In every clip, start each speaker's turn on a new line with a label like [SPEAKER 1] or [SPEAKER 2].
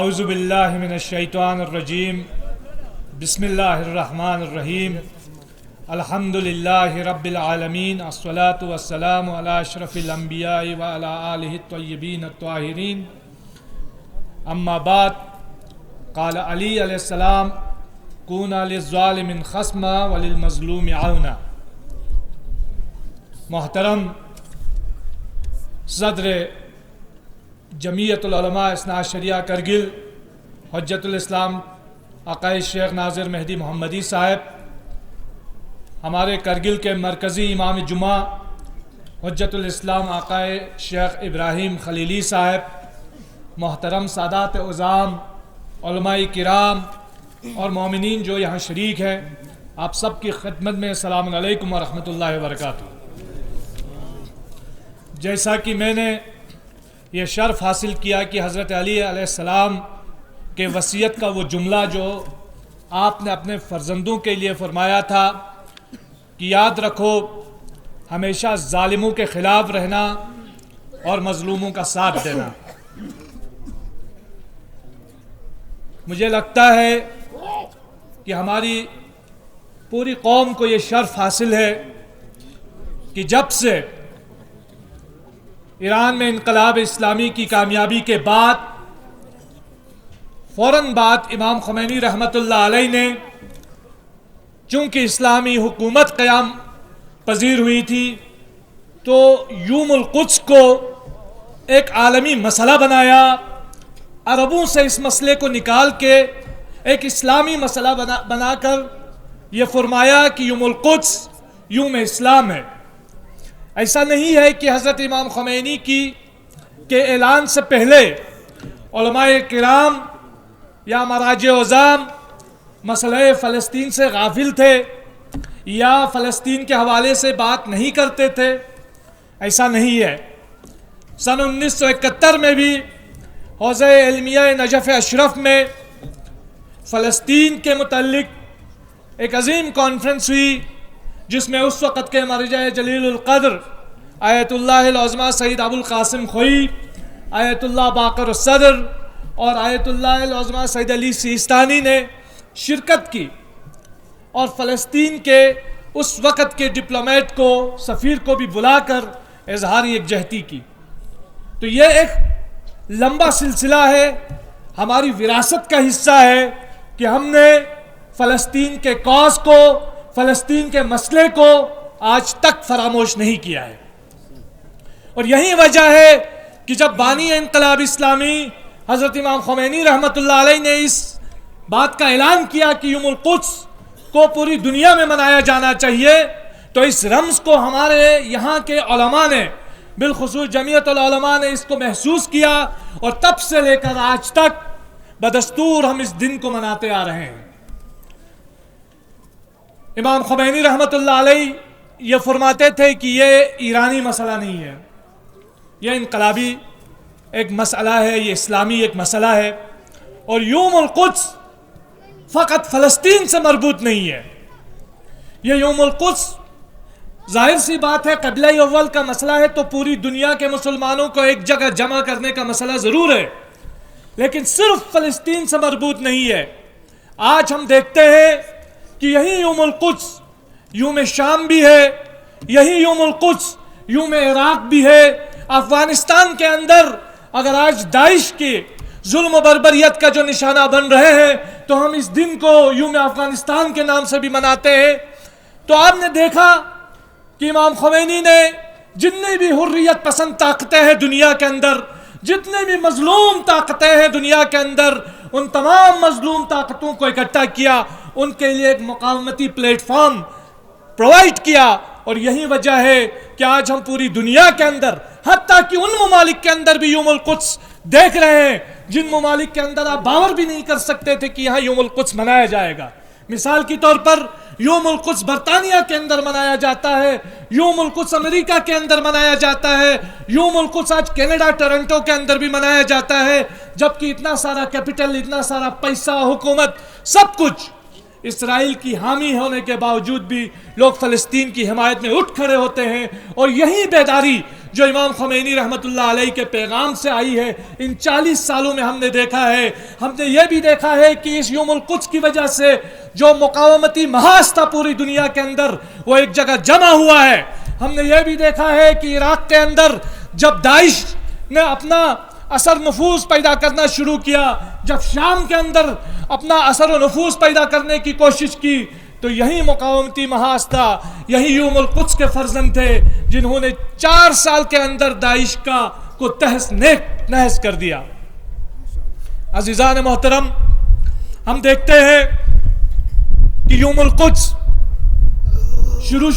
[SPEAKER 1] اعوذ باللہ من الشیطان الرجیم بسم اللہ الرحمن الرحیم الحمد للہ رب العالمین الصلاة والسلام علی اشرف الانبیاء وعلی آلہ الطیبین الطاہرین اما بعد قال علی علیہ السلام کونا للظالم خصما وللمظلوم عونا۔ محترم صدر جمعیت العلماء اثنا عشریہ کرگل حجت الاسلام عقائد شیخ ناظر مہدی محمدی صاحب، ہمارے کرگل کے مرکزی امام جمعہ حجت الاسلام عقائد شیخ ابراہیم خلیلی صاحب، محترم سادات عظام علماء کرام اور مومنین جو یہاں شریک ہیں، آپ سب کی خدمت میں السلام علیکم ورحمۃ اللہ وبرکاتہ۔ جیسا کہ میں نے یہ شرف حاصل کیا کہ حضرت علی علیہ السلام کے وصیت کا وہ جملہ جو آپ نے اپنے فرزندوں کے لیے فرمایا تھا کہ یاد رکھو ہمیشہ ظالموں کے خلاف رہنا اور مظلوموں کا ساتھ دینا۔ مجھے لگتا ہے کہ ہماری پوری قوم کو یہ شرف حاصل ہے کہ جب سے ایران میں انقلاب اسلامی کی کامیابی کے بعد فوراً بعد امام خمینی رحمۃ اللہ علیہ نے، چونکہ اسلامی حکومت قیام پذیر ہوئی تھی، تو یوم القدس کو ایک عالمی مسئلہ بنایا، عربوں سے اس مسئلے کو نکال کے ایک اسلامی مسئلہ بنا کر یہ فرمایا کہ یوم القدس یوم اسلام ہے۔ ایسا نہیں ہے کہ حضرت امام خمینی کے اعلان سے پہلے علماء کرام یا مراجع عظام مسئلہ فلسطین سے غافل تھے یا فلسطین کے حوالے سے بات نہیں کرتے تھے، ایسا نہیں ہے۔ سن 1971 میں بھی حوزہ علمیہ نجف اشرف میں فلسطین کے متعلق ایک عظیم کانفرنس ہوئی، جس میں اس وقت کے مرجع جلیل القدر آیت اللہ العظمہ سید ابو القاسم خوئی، آیت اللہ باقر الصدر اور آیت اللہ العظمہ سید علی سیستانی نے شرکت کی اور فلسطین کے اس وقت کے ڈپلومیٹ کو، سفیر کو بھی بلا کر اظہار یکجہتی کی۔ تو یہ ایک لمبا سلسلہ ہے، ہماری وراثت کا حصہ ہے کہ ہم نے فلسطین کے کاز کو، فلسطین کے مسئلے کو آج تک فراموش نہیں کیا ہے۔ اور یہی وجہ ہے کہ جب بانی انقلاب اسلامی حضرت امام خمینی رحمۃ اللہ علیہ نے اس بات کا اعلان کیا کہ یوم القدس کو پوری دنیا میں منایا جانا چاہیے، تو اس رمز کو ہمارے یہاں کے علماء نے، بالخصوص جمعیت العلماء نے اس کو محسوس کیا، اور تب سے لے کر آج تک بدستور ہم اس دن کو مناتے آ رہے ہیں۔ امام خمینی رحمۃ اللہ علیہ یہ فرماتے تھے کہ یہ ایرانی مسئلہ نہیں ہے، یہ انقلابی ایک مسئلہ ہے، یہ اسلامی ایک مسئلہ ہے، اور یوم القدس فقط فلسطین سے مربوط نہیں ہے۔ یہ یوم القدس ظاہر سی بات ہے قبلہ اول کا مسئلہ ہے، تو پوری دنیا کے مسلمانوں کو ایک جگہ جمع کرنے کا مسئلہ ضرور ہے، لیکن صرف فلسطین سے مربوط نہیں ہے۔ آج ہم دیکھتے ہیں کہ یہی یوم القدس یوم شام بھی ہے، یہی یوم القدس یوم عراق بھی ہے۔ افغانستان کے اندر اگر آج داعش کے ظلم و بربریت کا جو نشانہ بن رہے ہیں، تو ہم اس دن کو یوم افغانستان کے نام سے بھی مناتے ہیں۔ تو آپ نے دیکھا کہ امام خمینی نے جتنی بھی حریت پسند طاقتیں ہیں دنیا کے اندر، جتنے بھی مظلوم طاقتیں ہیں دنیا کے اندر، ان تمام مظلوم طاقتوں کو اکٹھا کیا، ان کے لیے ایک مقاومتی پلیٹ فارم پرووائڈ کیا۔ اور یہی وجہ ہے کہ آج ہم پوری دنیا کے اندر، حتیٰ کہ ان ممالک کے اندر بھی یوم القدس دیکھ رہے ہیں جن ممالک کے اندر آپ باور بھی نہیں کر سکتے تھے کہ یہاں یوم القدس منایا جائے گا۔ مثال کے طور پر یوم القدس برطانیہ کے اندر منایا جاتا ہے، یوم القدس امریکہ کے اندر منایا جاتا ہے، یوم القدس آج کینیڈا ٹورنٹو کے اندر بھی منایا جاتا ہے، جبکہ اتنا سارا کیپٹل، اتنا سارا پیسہ، حکومت، سب کچھ اسرائیل کی حامی ہونے کے باوجود بھی لوگ فلسطین کی حمایت میں اٹھ کھڑے ہوتے ہیں۔ اور یہی بیداری جو امام خمینی رحمۃ اللہ علیہ کے پیغام سے آئی ہے، ان 40 سالوں میں ہم نے دیکھا ہے. ہم نے یہ بھی دیکھا ہے کہ اس یوم القدس کی وجہ سے جو مقاومتی محاذ تھا پوری دنیا کے اندر وہ ایک جگہ جمع ہوا ہے. ہم نے یہ بھی دیکھا ہے کہ عراق کے اندر جب داعش نے اپنا اثر نفوذ پیدا کرنا شروع کیا، جب شام کے اندر اپنا اثر و نفوذ پیدا کرنے کی کوشش کی، تو یہی مقاومتی محاذ تھا، یہی یوم القدس کے فرزند تھے جنہوں نے 4 سال کے اندر داعش کو تہس نہس کر دیا. عزیزان محترم، ہم دیکھتے ہیں کہ یوم القدس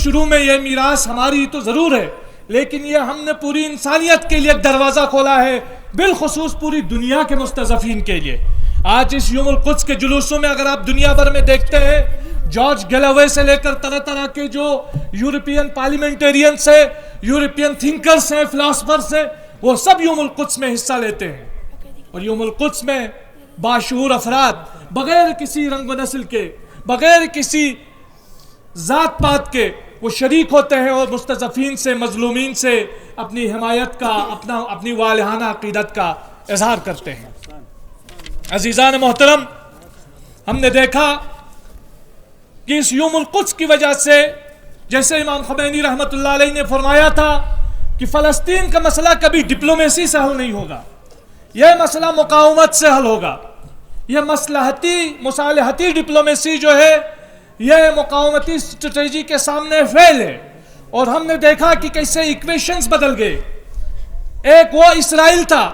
[SPEAKER 1] شروع میں یہ میراث ہماری تو ضرور ہے، لیکن یہ ہم نے پوری انسانیت کے لیے ایک دروازہ کھولا ہے، بالخصوص پوری دنیا کے مستضعفین کے لیے. آج اس یوم القدس کے جلوسوں میں اگر آپ دنیا بھر میں دیکھتے ہیں، جارج گیلوے سے لے کر طرح طرح کے جو یورپین پارلیمنٹیرینز ہیں، یورپین تھنکرز ہیں، فلاسفرز ہیں، وہ سب یوم القدس میں حصہ لیتے ہیں. اور یوم القدس میں باشعور افراد بغیر کسی رنگ و نسل کے، بغیر کسی ذات پات کے وہ شریک ہوتے ہیں اور مستضعفین سے، مظلومین سے اپنی حمایت کا، اپنی والہانہ عقیدت کا اظہار کرتے ہیں. عزیزان محترم، ہم نے دیکھا کہ اس یوم القدس کی وجہ سے، جیسے امام خمینی رحمۃ اللہ علیہ نے فرمایا تھا کہ فلسطین کا مسئلہ کبھی ڈپلومیسی سے حل نہیں ہوگا، یہ مسئلہ مقاومت سے حل ہوگا. یہ مصالحتی ڈپلومیسی جو ہے یہ مقاومتی اسٹریٹجی کے سامنے فیل ہے. اور ہم نے دیکھا کہ کیسے ایکویشنز بدل گئے. ایک وہ اسرائیل تھا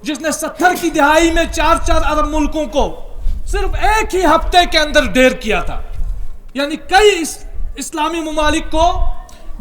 [SPEAKER 1] جس نے 70 کی دہائی میں 4 عرب ملکوں کو صرف ایک ہی ہفتے کے اندر ڈیر کیا تھا، یعنی کئی اسلامی ممالک کو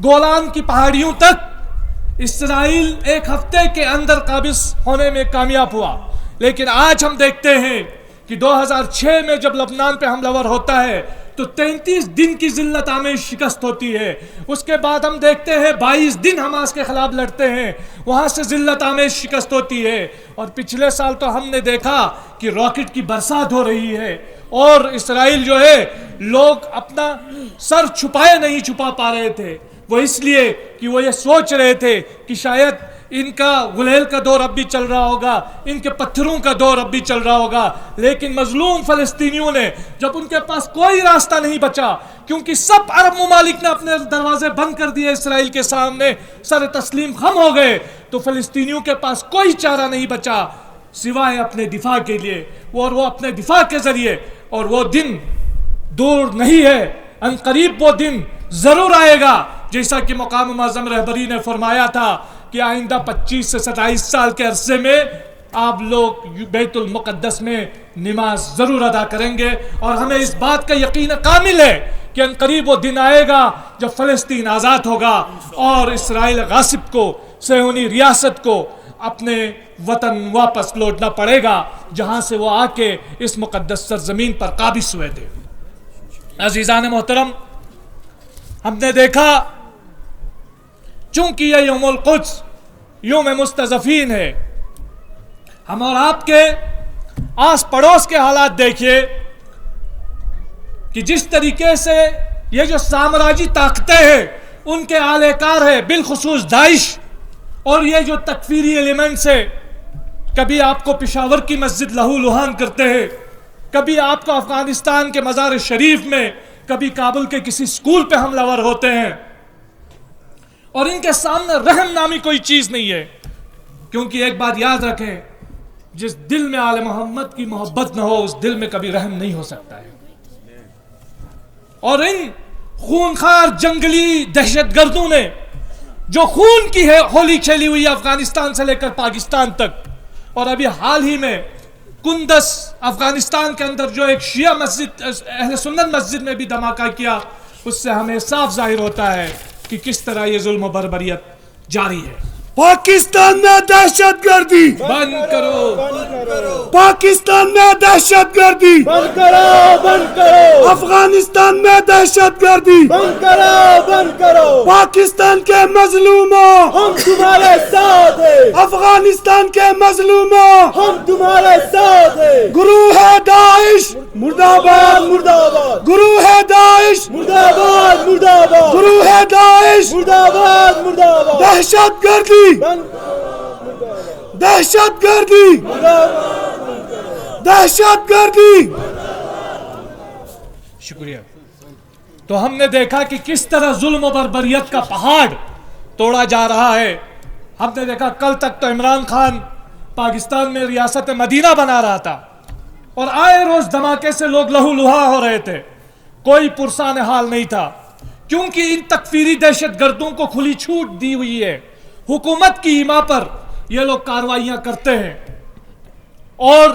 [SPEAKER 1] گولان کی پہاڑیوں تک اسرائیل ایک ہفتے کے اندر قابض ہونے میں کامیاب ہوا. لیکن آج ہم دیکھتے ہیں کہ 2006 میں جب لبنان پہ حملہ ور ہوتا ہے تو 33 دن کی ذلت آمیز شکست ہوتی ہے. اس کے بعد ہم دیکھتے ہیں 22 دن حماس کے خلاف لڑتے ہیں، وہاں سے ذلت آمیز شکست ہوتی ہے. اور پچھلے سال تو ہم نے دیکھا کہ راکٹ کی برسات ہو رہی ہے اور اسرائیل جو ہے لوگ اپنا سر نہیں چھپا پا رہے تھے. وہ اس لیے کہ وہ یہ سوچ رہے تھے کہ شاید ان کا غلیل کا دور اب بھی چل رہا ہوگا، ان کے پتھروں کا دور اب بھی چل رہا ہوگا. لیکن مظلوم فلسطینیوں نے جب ان کے پاس کوئی راستہ نہیں بچا، کیونکہ سب عرب ممالک نے اپنے دروازے بند کر دیے اسرائیل کے سامنے، سر تسلیم خم ہو گئے، تو فلسطینیوں کے پاس کوئی چارہ نہیں بچا سوائے اپنے دفاع کے لیے. اور وہ اپنے دفاع کے ذریعے، اور وہ دن دور نہیں ہے، ان قریب وہ دن ضرور آئے گا، جیسا کہ مقام معظم رہبری نے فرمایا تھا کہ آئندہ 25 سے 27 سال کے عرصے میں آپ لوگ بیت المقدس میں نماز ضرور ادا کریں گے. اور ہمیں اس بات کا یقین کامل ہے کہ ان قریب وہ دن آئے گا جب فلسطین آزاد ہوگا اور اسرائیل غاصب کو، صہیونی ریاست کو اپنے وطن واپس لوٹنا پڑے گا جہاں سے وہ آ کے اس مقدس سرزمین پر قابض ہوئے تھے. عزیزان محترم، ہم نے دیکھا چونکہ یہ یوم القدس یوم مستضعفین ہے، ہم اور آپ کے آس پڑوس کے حالات دیکھیے کہ جس طریقے سے یہ جو سامراجی طاقتیں ہیں ان کے اعلی کار ہے، بالخصوص داعش اور یہ جو تکفیری ایلیمنٹس ہے، کبھی آپ کو پشاور کی مسجد لہو لہان کرتے ہیں، کبھی آپ کو افغانستان کے مزار شریف میں، کبھی کابل کے کسی سکول پہ حملہ ور ہوتے ہیں. اور ان کے سامنے رحم نامی کوئی چیز نہیں ہے، کیونکہ ایک بات یاد رکھیں، جس دل میں آل محمد کی محبت نہ ہو اس دل میں کبھی رحم نہیں ہو سکتا ہے. اور ان خونخوار جنگلی دہشت گردوں نے جو خون کی ہے ہولی کھیلی ہوئی افغانستان سے لے کر پاکستان تک، اور ابھی حال ہی میں کندز افغانستان کے اندر جو ایک شیعہ مسجد، اہل سنت مسجد میں بھی دھماکہ کیا، اس سے ہمیں صاف ظاہر ہوتا ہے کہ کس طرح یہ ظلم و بربریت جاری ہے.
[SPEAKER 2] پاکستان میں دہشت گردی
[SPEAKER 1] بند کرو،
[SPEAKER 2] پاکستان میں دہشت گردی
[SPEAKER 3] بند کرو، بند کرو،
[SPEAKER 2] افغانستان میں دہشت گردی
[SPEAKER 3] بند کرو، بند کرو.
[SPEAKER 2] پاکستان کے مظلوموں
[SPEAKER 3] ہم تمہارے ساتھ ہیں،
[SPEAKER 2] افغانستان کے مظلوموں
[SPEAKER 3] ہم تمہارے ساتھ ہیں.
[SPEAKER 2] گروہ داعش مرد آباد،
[SPEAKER 3] مرد آباد،
[SPEAKER 2] گروہ داعش
[SPEAKER 3] مرد آباد، مرد آباد،
[SPEAKER 2] گروہ داعش
[SPEAKER 3] مرد آباد، مرد آباد.
[SPEAKER 2] دہشت گردی دہشت گردی دہشت گردی.
[SPEAKER 1] شکریہ. تو ہم نے دیکھا کہ کس طرح ظلم و بربریت کا پہاڑ توڑا جا رہا ہے. ہم نے دیکھا کل تک تو عمران خان پاکستان میں ریاست مدینہ بنا رہا تھا اور آئے روز دھماکے سے لوگ لہو لہا ہو رہے تھے, کوئی پرسان حال نہیں تھا, کیونکہ ان تکفیری دہشت گردوں کو کھلی چھوٹ دی ہوئی ہے. حکومت کی ایما پر یہ لوگ کارروائیاں کرتے ہیں. اور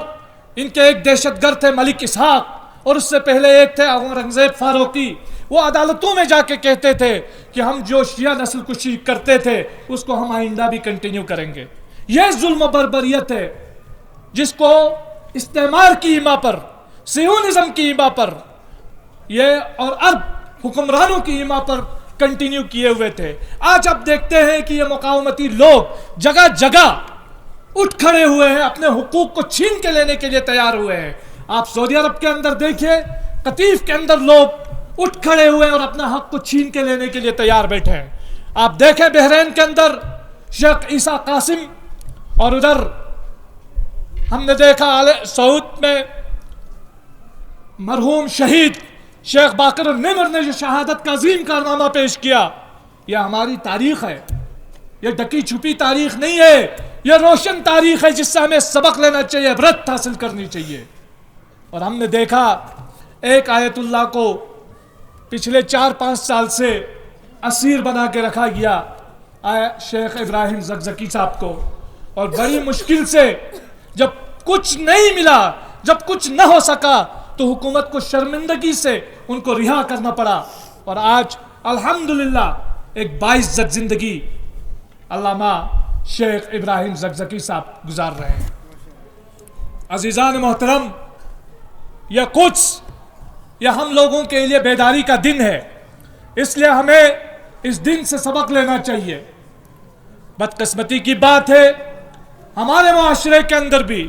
[SPEAKER 1] ان کے ایک دہشت گرد تھے ملک اسحاق, اور اس سے پہلے ایک تھے اورنگزیب فاروقی. وہ عدالتوں میں جا کے کہتے تھے کہ ہم جو شیعہ نسل کشی کرتے تھے اس کو ہم آئندہ بھی کنٹینیو کریں گے. یہ ظلم و بربریت ہے جس کو استعمار کی ایما پر, سیونزم کی ایما پر یہ اور عرب حکمرانوں کی ایما پر کنٹینیو کیے ہوئے تھے. آج اب دیکھتے ہیں کہ یہ مقاومتی لوگ جگہ جگہ اٹھ کھڑے ہوئے ہیں, اپنے حقوق کو چھین کے لینے کے لیے تیار ہوئے ہیں. آپ سعودی عرب کے اندر دیکھیں, قطیف کے اندر لوگ اٹھ کھڑے ہوئے اور اپنا حق کو چھین کے لینے کے لیے تیار بیٹھے ہیں. آپ دیکھیں بحرین کے اندر شیخ عیسیٰ قاسم, اور ادھر ہم نے دیکھا آل سعود میں مرحوم شہید شیخ باقر النمر نے جو شہادت کا عظیم کارنامہ پیش کیا. یہ ہماری تاریخ ہے, یہ ڈکی چھپی تاریخ نہیں ہے, یہ روشن تاریخ ہے جس سے ہمیں سبق لینا چاہیے, عبرت حاصل کرنی چاہیے. اور ہم نے دیکھا ایک آیت اللہ کو پچھلے 4-5 سال سے اسیر بنا کے رکھا گیا, شیخ ابراہیم زکزکی صاحب کو, اور بڑی مشکل سے جب کچھ نہیں ملا, جب کچھ نہ ہو سکا تو حکومت کو شرمندگی سے ان کو رہا کرنا پڑا. اور آج الحمدللہ ایک باعزت زندگی علامہ شیخ ابراہیم زکزکی صاحب گزار رہے ہیں. عزیزان محترم, یہ قدس یہ ہم لوگوں کے لیے بیداری کا دن ہے, اس لیے ہمیں اس دن سے سبق لینا چاہیے. بدقسمتی کی بات ہے ہمارے معاشرے کے اندر بھی,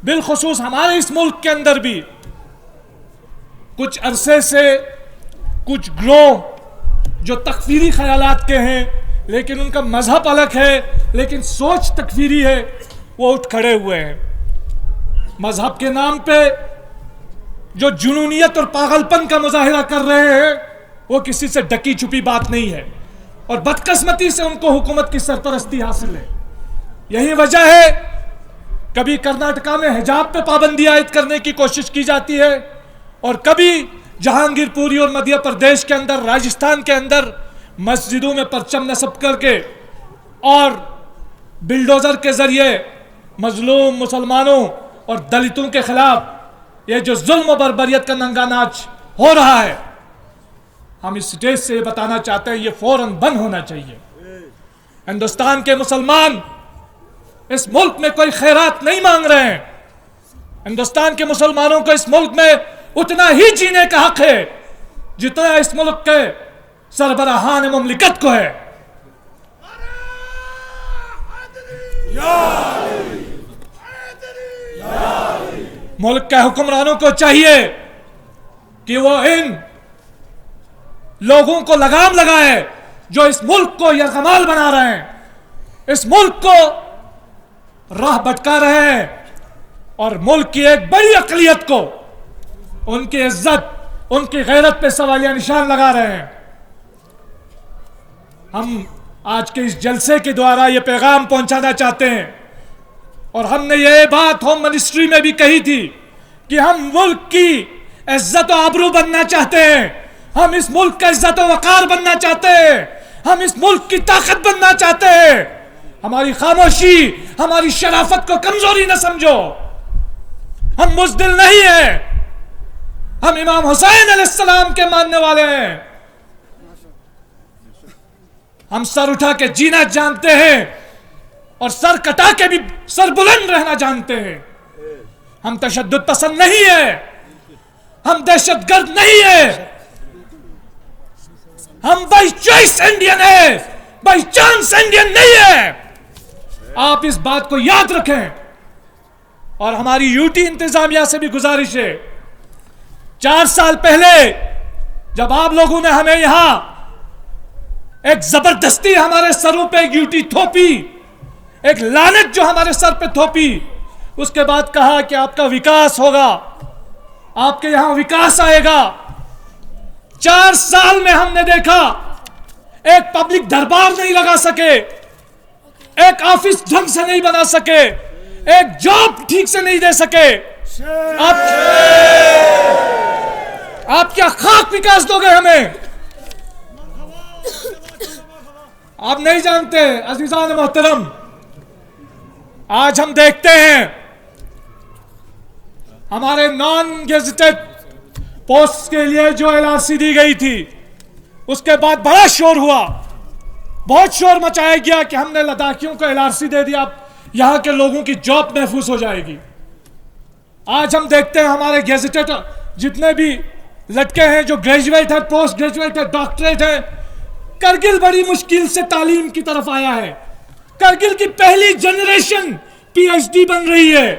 [SPEAKER 1] بالخصوص ہمارے اس ملک کے اندر بھی کچھ عرصے سے کچھ گروہ جو تکفیری خیالات کے ہیں لیکن ان کا مذہب الگ ہے لیکن سوچ تکفیری ہے, وہ اٹھ کھڑے ہوئے ہیں. مذہب کے نام پہ جو جنونیت اور پاگل پن کا مظاہرہ کر رہے ہیں وہ کسی سے ڈکی چھپی بات نہیں ہے, اور بدقسمتی سے ان کو حکومت کی سرپرستی حاصل ہے. یہی وجہ ہے کبھی کرناٹکا میں حجاب پہ پابندی عائد کرنے کی کوشش کی جاتی ہے, اور کبھی جہانگیر پوری اور مدھیہ پردیش کے اندر, راجستھان کے اندر مسجدوں میں پرچم نصب کر کے اور بلڈوزر کے ذریعے مظلوم مسلمانوں اور دلتوں کے خلاف یہ جو ظلم و بربریت کا ننگا ناچ ہو رہا ہے, ہم اس سٹیج سے یہ بتانا چاہتے ہیں یہ فوراً بند ہونا چاہیے. ہندوستان کے مسلمان اس ملک میں کوئی خیرات نہیں مانگ رہے ہیں. ہندوستان کے مسلمانوں کو اس ملک میں اتنا ہی جینے کا حق ہے جتنا اس ملک کے سربراہان مملکت کو ہے. ملک کے حکمرانوں کو چاہیے کہ وہ ان لوگوں کو لگام لگائے جو اس ملک کو یرغمال بنا رہے ہیں, اس ملک کو راہ بھٹکا رہے ہیں, اور ملک کی ایک بڑی اقلیت کو ان کی عزت, ان کی غیرت پہ سوالیہ نشان لگا رہے ہیں. ہم آج کے اس جلسے کے دوارا یہ پیغام پہنچانا چاہتے ہیں, اور ہم نے یہ بات ہوم منسٹری میں بھی کہی تھی کہ ہم ملک کی عزت و آبرو بننا چاہتے ہیں, ہم اس ملک کا عزت و وقار بننا چاہتے ہیں, ہم اس ملک کی طاقت بننا چاہتے ہیں. ہماری خاموشی ہماری شرافت کو کمزوری نہ سمجھو, ہم بزدل نہیں ہیں, ہم امام حسین علیہ السلام کے ماننے والے ہیں. ہم سر اٹھا کے جینا جانتے ہیں اور سر کٹا کے بھی سر بلند رہنا جانتے ہیں. ہم تشدد پسند نہیں ہیں, ہم دہشت گرد نہیں ہیں, ہم بائی چوائس انڈین ہیں, بائی چانس انڈین نہیں ہیں. آپ اس بات کو یاد رکھیں. اور ہماری یوٹی انتظامیہ سے بھی گزارش ہے, 4 سال پہلے جب آپ لوگوں نے ہمیں یہاں ایک زبردستی ہمارے سروں پہ ایک یوٹی تھوپی، ایک لعنت جو ہمارے سر پہ تھوپی، اس کے بعد کہا کہ آپ کا وکاس ہوگا، آپ کے یہاں وکاس آئے گا۔ 4 سال میں ہم نے دیکھا ایک پبلک دربار نہیں لگا سکے، ایک آفس ڈھنگ سے نہیں بنا سکے، ایک جاب ٹھیک سے نہیں دے سکے۔ آپ کیا خاک وکاس دو گے ہمیں؟ آپ نہیں جانتے عزیزان محترم، آج ہم دیکھتے ہیں ہمارے نان گیزٹڈ پوسٹ کے لیے جو LRC دی گئی تھی، اس کے بعد بڑا شور ہوا، بہت شور مچایا گیا کہ ہم نے لداخیوں کو LRC دے دیا، یہاں کے لوگوں کی جاب محفوظ ہو جائے گی۔ آج ہم دیکھتے ہیں ہمارے گیزٹڈ جتنے بھی لڑکے ہیں جو گریجویٹ ہیں، پوسٹ گریجویٹ ہیں، ڈاکٹریٹ ہیں، کرگل بڑی مشکل سے تعلیم کی طرف آیا ہے، کرگل کی پہلی جنریشن PhD بن رہی ہے،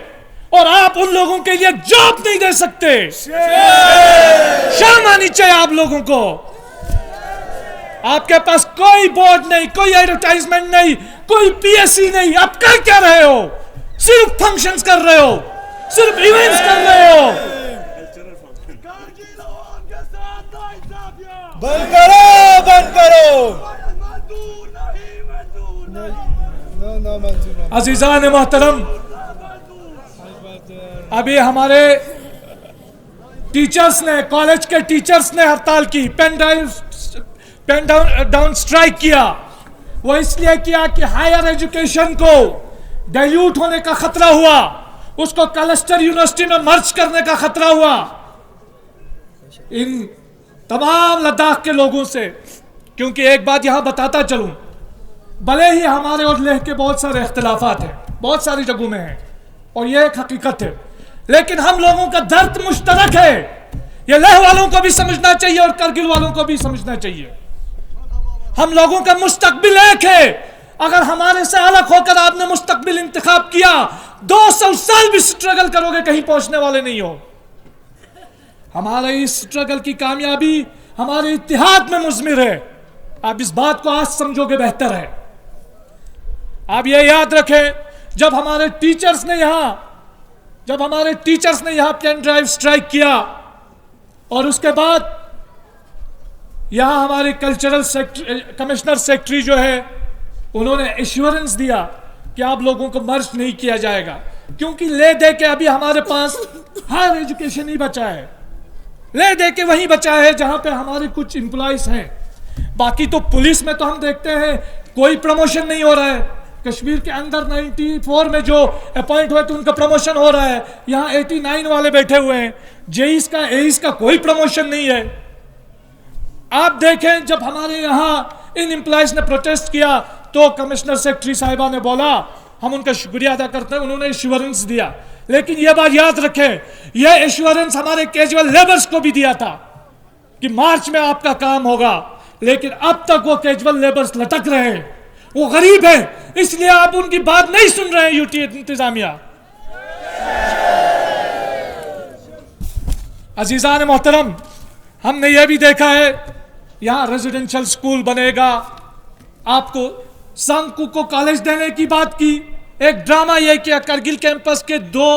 [SPEAKER 1] اور آپ ان لوگوں کے لیے جاب نہیں دے سکتے۔ شرم آنی چاہیے آپ لوگوں کو۔ آپ کے پاس کوئی بورڈ نہیں، کوئی ایڈورٹائزمنٹ نہیں، کوئی PSC نہیں، آپ کر کیا رہے ہو؟ صرف فنکشنز کر رہے ہو، صرف ایونٹس کر رہے ہو۔
[SPEAKER 3] بند کرو، بند کرو۔
[SPEAKER 1] عزیزان محترم، ابھی ہمارے ٹیچرز نے، کالج کے ٹیچرز نے ہڑتال کی، پین ڈاؤن سٹرائک کیا۔ وہ اس لیے کیا کہ ہائر ایجوکیشن کو ڈائلیوٹ ہونے کا خطرہ ہوا، اس کو کلسٹر یونیورسٹی میں مرج کرنے کا خطرہ ہوا۔ ان تمام لداخ کے لوگوں سے، کیونکہ ایک بات یہاں بتاتا چلوں، بھلے ہی ہمارے اور لیہ کے بہت سارے اختلافات ہیں، بہت ساری جگہوں میں ہیں، اور یہ ایک حقیقت ہے، لیکن ہم لوگوں کا درد مشترک ہے۔ یہ لیہ والوں کو بھی سمجھنا چاہیے اور کرگل والوں کو بھی سمجھنا چاہیے۔ ہم لوگوں کا مستقبل ایک ہے۔ اگر ہمارے سے الگ ہو کر آپ نے مستقبل انتخاب کیا، 200 سال بھی سٹرگل کرو گے، کہیں پہنچنے والے نہیں ہو۔ ہمارے اس سٹرگل کی کامیابی ہمارے اتحاد میں مضمر ہے۔ آپ اس بات کو آج سمجھو گے بہتر ہے۔ آپ یہ یاد رکھیں، جب ہمارے ٹیچرز نے یہاں پین ڈرائیو سٹرائک کیا، اور اس کے بعد یہاں ہمارے کلچرل کمشنر سیکٹری جو ہے، انہوں نے ایشورنس دیا کہ آپ لوگوں کو مرج نہیں کیا جائے گا، کیونکہ لے دے کے ابھی ہمارے پاس ہائر ایجوکیشن ہی بچا ہے، لے دے کے وہیں بچا ہے جہاں پہ ہمارے کچھ امپلائیز ہیں۔ باقی تو پولیس میں تو ہم دیکھتے ہیں کوئی پروموشن نہیں ہو رہا ہے۔ کشمیر کے اندر 94 میں جو اپوائنٹ ہوئے تو ان کا پروموشن ہو رہا ہے، یہاں 89 والے بیٹھے ہوئے ہیں، JEs کا AEs کا کوئی پروموشن نہیں ہے۔ آپ دیکھیں جب ہمارے یہاں ان امپلائیز نے پروٹیسٹ کیا تو کمشنر سیکٹری صاحبہ نے بولا، ہم ان کا شکریہ ادا کرتے ہیں، انہوں نے ایشورنس دیا، لیکن یہ بات یاد رکھیں، یہ ایشورنس ہمارے کیجول لیبرز کو بھی دیا تھا کہ مارچ میں آپ کا کام ہوگا، لیکن اب تک وہ کیجول لیبرز لٹک رہے ہیں، وہ غریب ہیں، اس لیے آپ ان کی بات نہیں سن رہے ہیں یوٹی انتظامیہ۔ عزیزان محترم، ہم نے یہ بھی دیکھا ہے یہاں ریزیڈنشل سکول بنے گا، آپ کو سانکو کو کالج دینے کی بات کی، ایک ڈرامہ یہ کیا کرگل کیمپس کے 2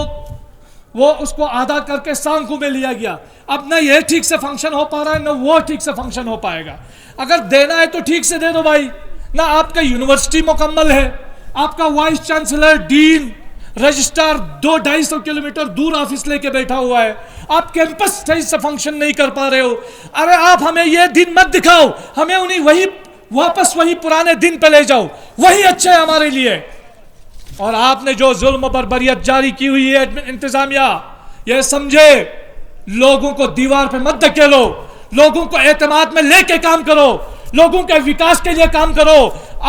[SPEAKER 1] وہ اس کو آدھا کر کے سانکو میں لیا گیا۔ اب نہ یہ ٹھیک سے فنکشن ہو پا رہا ہے، نہ وہ ٹھیک سے فنکشن ہو پائے گا۔ اگر دینا ہے تو ٹھیک سے دے دو بھائی، نہ آپ کا یونیورسٹی مکمل ہے، آپ کا وائس چانسلر، ڈین، رجسٹرار 200-250 کلومیٹر دور آفس لے کے بیٹھا ہوا ہے، آپ کیمپس صحیح سے فنکشن نہیں کر پا رہے ہو۔ ارے آپ ہمیں یہ دن مت دکھاؤ، ہمیں واپس وہی پرانے دن پہ لے جاؤ، وہی اچھے ہیں ہمارے لیے۔ اور آپ نے جو ظلم و بربریت جاری کی ہوئی ہے انتظامیہ، یہ سمجھے لوگوں کو دیوار پہ مت دھکیلو، لوگوں کو اعتماد میں لے کے کام کرو، لوگوں کے وکاس کے لیے کام کرو۔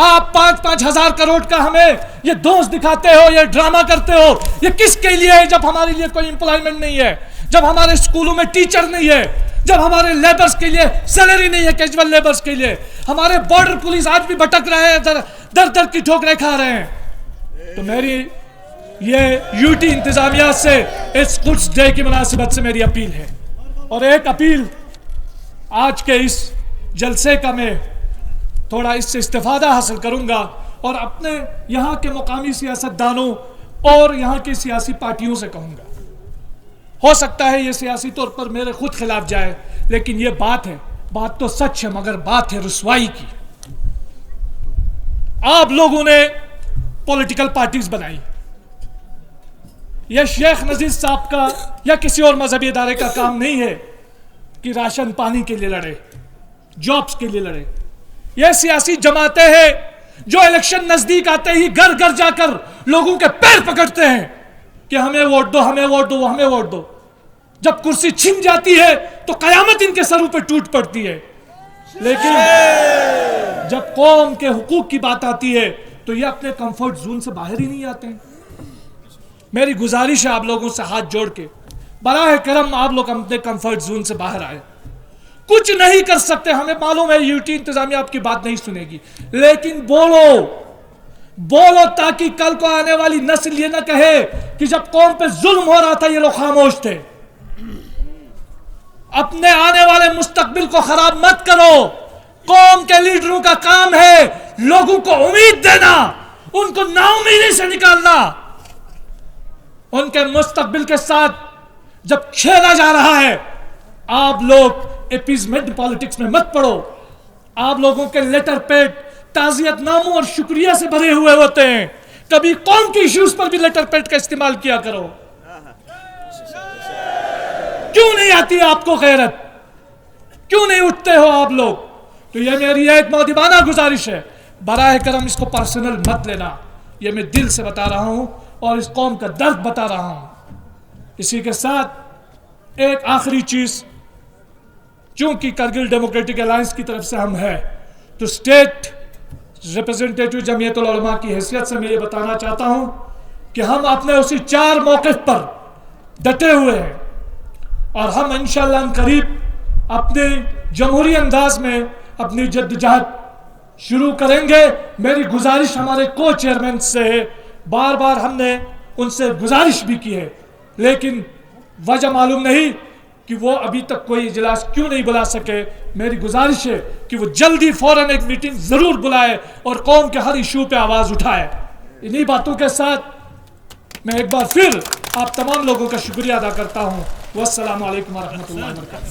[SPEAKER 1] آپ 5-5 ہزار کروڑ کا ہمیں یہ دوست دکھاتے ہو، یہ ڈرامہ کرتے ہو، یہ کس کے لیے ہے جب ہمارے لیے کوئی امپلائمنٹ نہیں ہے، جب ہمارے اسکولوں میں ٹیچر نہیں ہے، جب ہمارے لیبرز کے لیے سیلری نہیں ہے، کیجول لیبرز کے لیے ہمارے بارڈر پولیس آج بھی بھٹک رہے ہیں، در کی ٹھوکریں کھا رہے ہیں۔ تو میری یہ یوٹی انتظامیہ سے اس قدس ڈے کی مناسبت سے میری اپیل ہے، اور ایک اپیل آج کے اس جلسے کا میں تھوڑا اس سے استفادہ حاصل کروں گا اور اپنے یہاں کے مقامی سیاستدانوں اور یہاں کی سیاسی پارٹیوں سے کہوں گا. ہو سکتا ہے یہ سیاسی طور پر میرے خود خلاف جائے، لیکن یہ بات ہے، بات تو سچ ہے، مگر بات ہے رسوائی کی. آپ لوگوں نے پولیٹیکل پارٹیز بنائی. یہ شیخ نذیر صاحب کا یا کسی اور مذہبی ادارے کا کام نہیں ہے کہ راشن پانی کے لیے لڑے، جابز کے لیے لڑے. یہ سیاسی جماعتیں ہیں جو الیکشن نزدیک آتے ہی گھر گھر جا کر لوگوں کے پیر پکڑتے ہیں کہ ہمیں ووٹ دو، ہمیں ووٹ دو، ہمیں ووٹ دو. جب کرسی چھن جاتی ہے تو قیامت ان کے سروں پہ ٹوٹ پڑتی ہے. لیکن جب قوم کے حقوق کی بات آتی ہے تو یہ اپنے کمفرٹ زون سے باہر ہی نہیں آتے ہیں. میری گزارش ہے آپ لوگوں سے ہاتھ جوڑ کے، براہ کرم آپ لوگ اپنے کمفرٹ زون سے باہر آئے. کچھ نہیں کر سکتے، ہمیں معلوم ہے یوٹی انتظامیہ آپ کی بات نہیں سنے گی، لیکن بولو تاکہ کل کو آنے والی نسل یہ نہ کہے کہ جب قوم پہ ظلم ہو رہا تھا یہ لوگ خاموش تھے. اپنے آنے والے مستقبل کو خراب مت کرو. قوم کے لیڈروں کا کام ہے لوگوں کو امید دینا، ان کو نا امیدی سے نکالنا. ان کے مستقبل کے ساتھ جب کھیلا جا رہا ہے، آپ لوگ اپیزمنٹ پالیٹکس میں مت پڑو. آپ لوگوں کے لیٹر پیڈ تعزیت ناموں اور شکریہ سے بھرے ہوئے ہوتے ہیں. کبھی قوم کی ایشوز پر بھی لیٹر پیڈ کا استعمال کیا کرو. کیوں نہیں آتی آپ کو غیرت؟ کیوں نہیں اٹھتے ہو آپ لوگ؟ تو یہ میری ایک مؤدبانہ گزارش ہے، براہ کرم اس کو پرسنل مت لینا. یہ میں دل سے بتا رہا ہوں اور اس قوم کا درد بتا رہا ہوں. اسی کے ساتھ ایک آخری چیز، چونکہ کرگل ڈیموکریٹک الائنس کی طرف سے ہم ہیں تو اسٹیٹ ریپرزنٹیٹو جمعیت العلماء کی حیثیت سے میں یہ بتانا چاہتا ہوں کہ ہم اپنے اسی 4 موقف پر ڈٹے ہوئے ہیں اور ہم انشاءاللہ قریب اپنے جمہوری انداز میں اپنی جدوجہد شروع کریں گے. میری گزارش ہمارے کو چیئرمین سے ہے، بار بار ہم نے ان سے گزارش بھی کی ہے، لیکن وجہ معلوم نہیں کہ وہ ابھی تک کوئی اجلاس کیوں نہیں بلا سکے. میری گزارش ہے کہ وہ جلدی فوراً ایک میٹنگ ضرور بلائے اور قوم کے ہر ایشو پہ آواز اٹھائے. انہی باتوں کے ساتھ میں ایک بار پھر آپ تمام لوگوں کا شکریہ ادا کرتا ہوں. والسلام علیکم ورحمۃ اللہ وبرکاتہ.